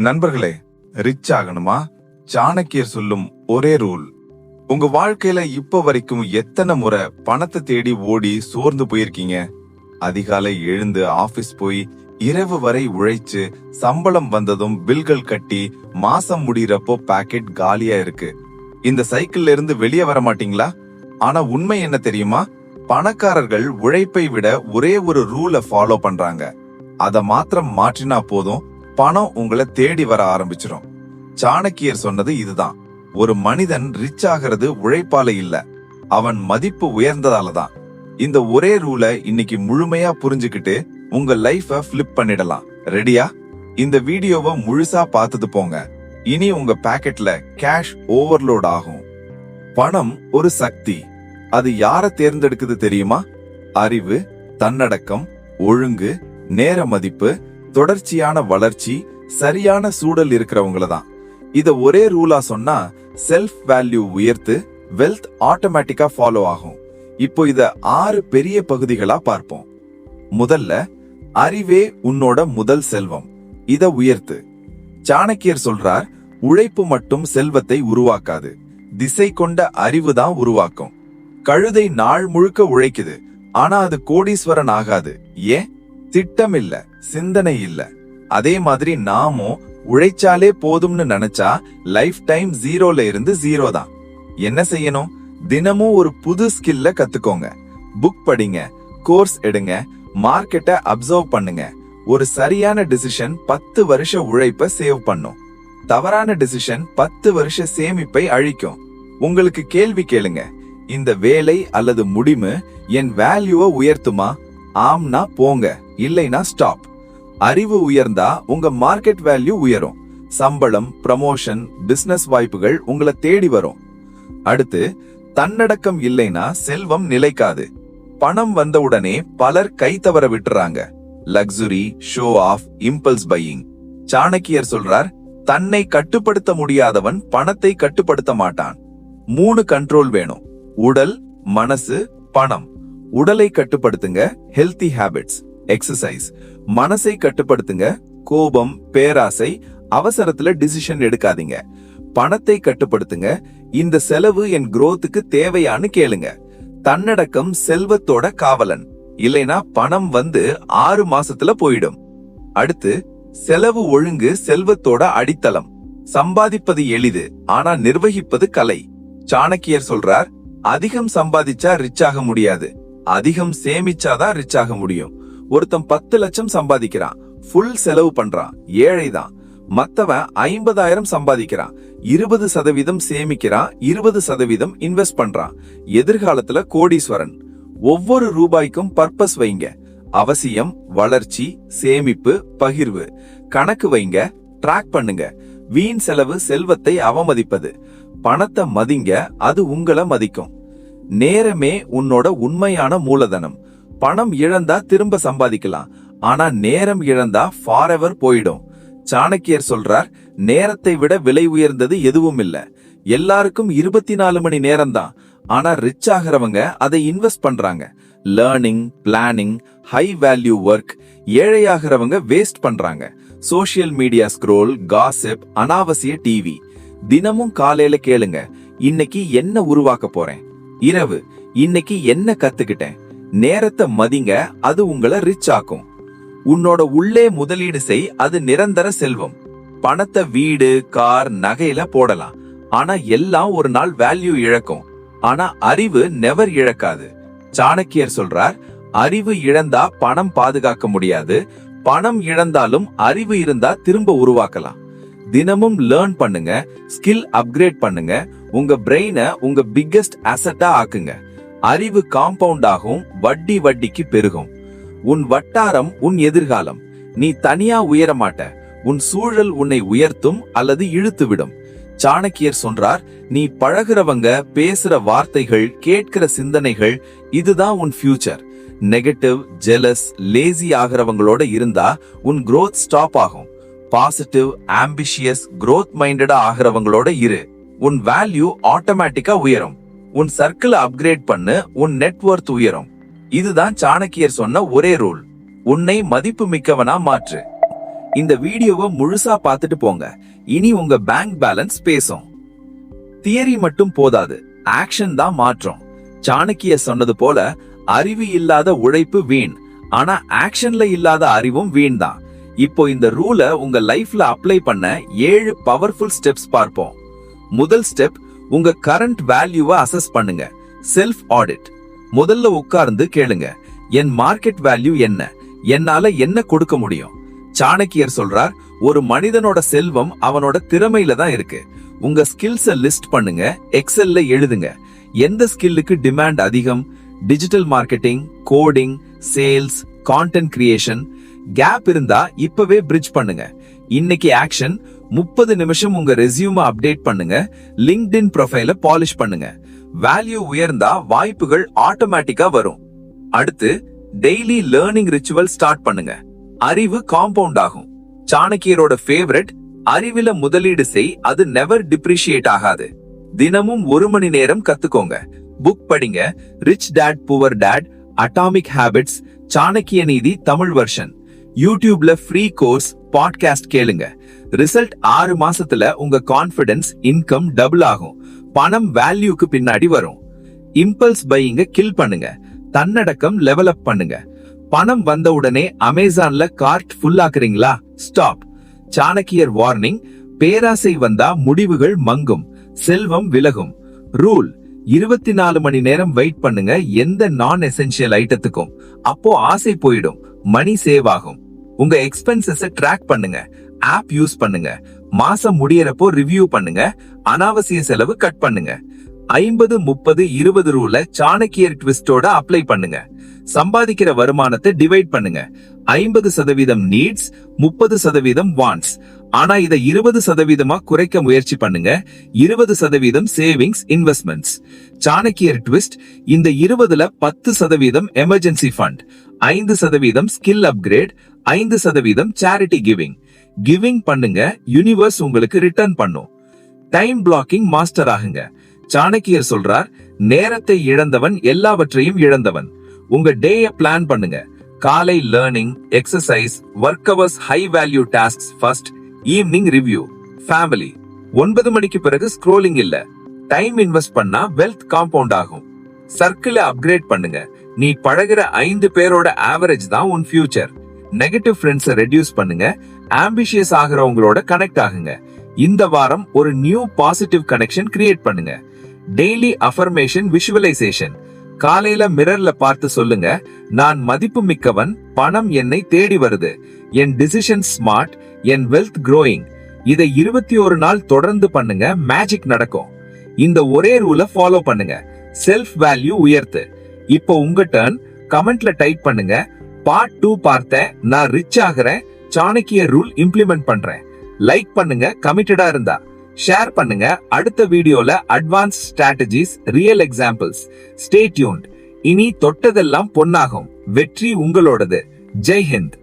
நண்பர்களே, ரிச் ஆகணுமா? சாணக்கியர் சொல்லும் ஒரே ரூல். உங்க வாழ்க்கையில இப்ப வரைக்கும் எத்தனை முறை பணத்தை தேடி ஓடி சோர்ந்து போயிருக்கீங்க? அதிகாலை எழுந்து ஆபீஸ் போய் இரவு வரை உழைச்சு சம்பளம் வந்ததும் பில்கள் கட்டி மாசம் முடியறப்போ பாக்கெட் காலியா இருக்கு. இந்த சைக்கிள்ல இருந்து வெளியே வர மாட்டீங்களா? ஆனா உண்மை என்ன தெரியுமா? பணக்காரர்கள் உழைப்பை விட ஒரே ஒரு ரூலை ஃபாலோ பண்றாங்க. அத மாத்திரம் மாற்றினா போதும், பணம் உங்களை தேடி வர ஆரம்பிச்சிடும். சாணக்கியர் சொன்னது இதுதான். ஒரு மனிதன் ரிச் ஆகிறது உழைப்பால இல்ல, அவன் மதிப்பு உயர்ந்ததாலதான். இந்த ஒரே ரூலை இன்னைக்கு முழுமையா புரிஞ்சுக்கிட்டு உங்க லைஃப ஃபிளிப் பண்ணிடலாம். ரெடியா? இந்த வீடியோவை முழுசா பார்த்தது போங்க. இனி உங்க பாக்கெட்ல கேஷ் ஓவர்லோட் ஆகும். பணம் ஒரு சக்தி. அது யார தேர்ந்தெடுக்குது தெரியுமா? அறிவு, தன்னடக்கம், ஒழுங்கு, நேர மதிப்பு, தொடர்ச்சியான வளர்ச்சி, சரியான சூழல் இருக்கிறவங்கள தான். இத ஒரே ரூலா சொன்னா செல்ஃப் வேல்யூ உயர்த்து வெல்த் ஆட்டோமேட்டிக்கா ஃபாலோ ஆகும். இப்போ இத 6 பெரிய பகுதிகளா பார்ப்போம். முதல்ல, அறிவே உன்னோட முதல் செல்வம். இத உயர்த்து. சாணக்கியர் சொல்றார், உழைப்பு மட்டும் செல்வத்தை உருவாக்காது, திசை கொண்ட அறிவு தான் உருவாக்கும். கழுதை நாள் முழுக்க உழைக்குது, ஆனா அது கோடீஸ்வரன் ஆகாது. ஏன்? திட்டம் இல்ல, சிந்தனை இல்ல. அதே மாதிரி நாமும் உழைச்சாலே போதும்னு நினைச்சா லைஃப் டைம் ஜீரோல இருந்து ஜீரோ தான். என்ன செய்யணும்? தினமும் ஒரு புது ஸ்கில்ல கத்துக்கோங்க. புக் படிங்க, கோர்ஸ் எடுங்க, மார்க்கெட்டை அப்சர்வ் பண்ணுங்க. ஒரு சரியான டிசிஷன் 10 வருஷ உழைப்ப சேவ் பண்ணும். தவறான டிசிஷன் 10 வருஷ சேமிப்பை அழிக்கும். உங்களுக்கு கேள்வி கேளுங்க, இந்த வேலை அல்லது முடிவு என் வேல்யூவை உயர்த்துமா? ஆம்னா போங்க, இல்லைனா ஸ்டாப். அறிவு உயர்ந்தா உங்க மார்க்கெட் வேல்யூ உயரும். சம்பளம், ப்ரமோஷன், பிசினஸ் வாய்ப்புகள் உங்களை தேடி வரும். அடுத்து, தன்னடக்கம் இல்லைனா செல்வம் நிலைக்காது. பணம் வந்த உடனே பலர் கை தவற விட்டுறாங்க. Luxury, show off, impulse buying. சாணக்கியர் சொல்றார், தன்னை கட்டுப்படுத்த முடியாதவன் பணத்தை கட்டுப்படுத்த மாட்டான். 3 கண்ட்ரோல் வேணும்: உடல், மனசு, பணம். உடலை கட்டுப்படுத்துங்க, ஹெல்தி ஹேபிட்ஸ், எக்ஸசைஸ். மனசை கட்டுப்படுத்துங்க, கோபம், பேராசை, அவசரத்துல டிசிஷன் எடுக்காதீங்க. பணத்தை கட்டுப்படுத்துங்க, இந்த செலவு என் growthக்கு தேவையான்னு கேளுங்க. தன்னடக்கம் செல்வத்தோட காவலன், இல்லைனா பணம் வந்து 6 மாசத்துல போயிடும். அடுத்து, செலவு ஒழுங்கு செல்வத்தோட அடித்தளம். சம்பாதிப்பது எளிது, ஆனா நிர்வகிப்பது கலை. சாணக்கியர் சொல்றார், அதிகம் சம்பாதிச்சா ரிச் ஆக முடியாது, அதிகம் சேமிச்சாதான் ரிச் ஆக முடியும். ஒருத்தன் 10 லட்சம் சம்பாதிக்கிறான், ஃபுல் செலவு பண்றான், ஏழைதான். மத்தவன் 50,000 சம்பாதிக்கிறான், 20% சேமிக்கிறான், 20% இன்வெஸ்ட் பண்றான். எதிர்காலத்துல கோடீஸ்வரன். ஒவ்வொரு ரூபாய்க்கும் பர்பஸ் வைங்க. அவசியம், வளர்ச்சி, சேமிப்பு, பகிர்வு. கணக்கு வைங்க, ட்ராக் பண்ணுங்க. வீண் செலவு செல்வத்தை அவமதிப்பது. பணத்தை மதிங்க, அது உங்களை மதிக்கும். நேரமே உன்னோட உண்மையான மூலதனம். பணம் இழந்தா திரும்ப சம்பாதிக்கலாம், ஆனா நேரம் இழந்தா ஃபாரெவர் போயிடும். சாணக்கியர் சொல்றார், நேரத்தை விட விலை உயர்ந்தது எதுவும் இல்ல. எல்லாருக்கும் 24 மணி நேரம் தான், ஆனா ரிச் ஆகிறவங்க அதை இன்வெஸ்ட் பண்றாங்க. Learning, planning, high value work. ஏழையாகிறவங்க வேஸ்ட் பண்றாங்க. சோசியல் மீடியா ஸ்க்ரோல், காசிப், அனாவசிய டிவி. தினமும் காலையில கேளுங்க, இன்னைக்கு என்ன உருவாக்க போறேன். இரவு, இன்னைக்கு என்ன கத்துக்கிட்டேன். நேரத்தை மதிங்க, அது உங்களை ரிச் ஆக்கும். உன்னோட உள்ளே முதலீடு செய், அது நிரந்தர செல்வம். பணத்தை வீடு, கார், நகையில போடலாம், ஆனா எல்லாம் ஒரு நாள் வேல்யூ இழக்கும். ஆனா அறிவு நெவர் இழக்காது. சாணக்கியர் சொல்றார், அறிவு இழந்தா பணம் பாதுகாக்க முடியாது, பணம் இழந்தாலும் அறிவு இருந்தா திரும்ப உருவாக்கலாம். தினமும் லேர்ன் பண்ணுங்க, ஸ்கில் அப்கிரேட் பண்ணுங்க. உங்க பிரெயினை உங்க பிக்கெஸ்ட் அசெட்டா ஆக்குங்க. அறிவு காம்பவுண்ட் ஆகும், வட்டி வட்டிக்கு பெருகும். உன் வட்டாரம் உன் எதிர்காலம். நீ தனியா உயர மாட்ட, உன் சூழல் உன்னை உயர்த்தும் அல்லது இழுத்துவிடும். சாணக்கியர் சொல்றார், நீ பழகுறவங்க, பேசுற வார்த்தைகள், கேட்கிற சிந்தனைகள், இதுதான் உன் ஃபியூச்சர். நெகட்டிவ், ஜெலஸ், லேசி ஆகிறவங்களோட இருந்தா உன் growth ஸ்டாப் ஆகும். பாசிட்டிவ், ஆம்பிஷியஸ், growth மைண்டடா ஆகிறவங்களோட இரு, உன் வேல்யூ ஆட்டோமேட்டிக்கா உயரும். உன் சர்க்கிள் அப்கிரேட் பண்ணு, உன் நெட்வொர்த் உயரும். இதுதான் சாணக்கியர் சொன்ன ஒரே ரூல். உன்னை மதிப்பு மிக்கவனா மாற்று. இந்த வீடியோவை முழுசா பார்த்துட்டு போங்க. இனி உங்க பேங்க் பேலன்ஸ் பேசும். தியரி மட்டும் போதாது, ஆக்ஷன் தான் மாற்றம். சாணக்கியர் சொன்னது போல, அறிவு இல்லாத உழைப்பு வீண், ஆனா ஆக்ஷன்ல இல்லாத அறிவும் வீண் தான். இப்போ இந்த ரூல உங்க லைஃப்ல அப்ளை பண்ண 7 பவர்ஃபுல் ஸ்டெப்ஸ் பார்ப்போம். முதல் ஸ்டெப், உங்க கரண்ட் வேல்யூவை அசஸ் பண்ணுங்க. Self audit. முதல்ல உட்கார்ந்து கேளுங்க, என் மார்க்கெட் வேல்யூ என்ன, என்னால என்ன கொடுக்க முடியும். சாணக்கியர் சொல்றார், ஒரு மனிதனோட செல்வம் அவனோட திறமையில தான் இருக்கு. உங்க ஸ்கில்ஸ லிஸ்ட் பண்ணுங்க, எக்ஸெல்ல எழுதுங்க. எந்த ஸ்கில்லுக்கு டிமாண்ட் அதிகம்? Digital marketing, coding, sales, content creation. Gap இருந்தா இப்பவே பிரிட்ஜ் பண்ணுங்க. இன்னைக்கு ஆக்ஷன், 30 நிமிஷம் உங்க ரெஸ்யூமை அப்டேட் பண்ணுங்க. லிங்க்டின் ப்ரொஃபைல பாலிஷ் பண்ணுங்க. வேல்யூ உயர்ந்தா வாய்ப்புகள் ஆட்டோமேட்டிக்கா வரும். அடுத்து, டெய்லி லேர்னிங் ரிச்சுவல் ஸ்டார்ட் பண்ணுங்க. அறிவு காம்பவுண்ட் ஆகும். சாணக்கியரோட ஃபேவரட், அறிவில முதலீடு செய், அது நெவர் டிப்ரிஷியேட் ஆகாது. தினமும் 1 மணி நேரம் கத்துக்கோங்க. புக் படிங்க. Rich dad poor dad, atomic habits, Chanakya நீதி தமிழ் வெர்ஷன். யூடியூப்ல ஃப்ரீ கோர்ஸ், பாட்காஸ்ட் கேளுங்க. ரிசல்ட் 6 மாசத்துல உங்க கான்பிடன்ஸ், இன்கம் டபுள் ஆகும். பணம் வேல்யூக்கு பின்னாடி வரும். இம்பல்ஸ் பையிங்க கில் பண்ணுங்க. தன்னடக்கம் லெவல் அப் பண்ணுங்க. பணம் வந்த உடனே அமேசான்ல கார்ட் ஃபுல் ஆக்குறீங்களா? ஸ்டாப். சாணக்கியர் வார்னிங், பேராசை வந்தா முடிவுகள் மங்கும், செல்வம் விலகும். ரூல், 24 மணி நேரம் வெயிட் பண்ணுங்க எந்த நான் எசென்சியல் ஐட்டத்துக்கும். அப்போ ஆசை போயிடும், மணி சேவ் ஆகும். உங்க எக்ஸ்பென்சஸ் ட்ராக் பண்ணுங்க. ஆப் யூஸ் பண்ணுங்க. மாசம் முடியறப்போ ரிவ்யூ பண்ணுங்க. அனாவசிய செலவு கட் பண்ணுங்க. 50-30-20 ரூல சாணக்கியர் ட்விஸ்டோட அப்ளை பண்ணுங்க. சம்பாதிக்கிற வருமானத்தை டிவைட் பண்ணுங்க. 50% நீட்ஸ், 30% வாண்ட்ஸ். ஆனா இத 20% குறைக்க முயற்சி பண்ணுங்க. 20% சேவிங்ஸ், இன்வெஸ்ட்மெண்ட்ஸ். சாணக்கியர் ட்விஸ்ட், இந்த 20ல 10% emergency fund, 5% skill upgrade, 5% charity giving. Giving பண்ணுங்க, யூனிவர்ஸ் உங்களுக்கு ரிட்டர்ன் பண்ணும். டைம் பிளாக்கிங் மாஸ்டர் ஆகுங்க. சாணக்கியர் சொல்றார், நேரத்தை இழந்தவன் எல்லாவற்றையும் இழந்தவன். உங்க டேய பிளான் பண்ணுங்க. காலை learning, exercise, work hours, high value tasks first, evening review. Family, 9 மணிக்கு பிறகு ஸ்க்ரோலிங் இல்ல. டைம் இன்வெஸ்ட் பண்ணா வெல்த் காம்பவுண்ட் ஆகும். சர்க்கிளை அப்கிரேட் பண்ணுங்க. நீ பழகுற 5 பேரோட ஆவரேஜ் தான் உன் ஃபியூச்சர். நெகட்டிவ் ஃப்ரெண்ட்ஸை ரெடியூஸ் பண்ணுங்க. ஆம்பிஷியஸ் ஆகிறவங்களோட கனெக்ட் ஆகுங்க. இந்த வாரம் ஒரு நியூ பாசிட்டிவ் கனெக்ஷன் கிரியேட் பண்ணுங்க. Daily affirmation visualisation. காலையில மிரர்ல பார்த்து சொல்லுங்க, நான் மதிப்பு மிக்கவன், பணம் என்னை தேடி வருது, என் டிசிஷன் ஸ்மார்ட், என் வெல்த் growing. இதை 21 நாள் தொடர்ந்து பண்ணுங்க, மேஜிக் நடக்கும். இந்த ஒரே ரூலை ஃபாலோ பண்ணுங்க. செல்ஃப் வேல்யூ உயர்த்து. இப்போ உங்க டர்ன். கமெண்ட்ல டைப் பண்ணுங்க, பார்ட் 2 பார்த்தேன், நான் ரிச் ஆகிறேன், சாணக்கிய ரூல் இம்ப்ளிமெண்ட் பண்றேன். லைக் பண்ணுங்க கமிட்டடா இருந்தா. ஷேர் பண்ணுங்க. அடுத்த வீடியோல advance strategies, real examples. Stay tuned. இனி தொட்டதெல்லாம் பொன்னாகும். வெற்றி உங்களோடது. ஜெய் ஹிந்த்.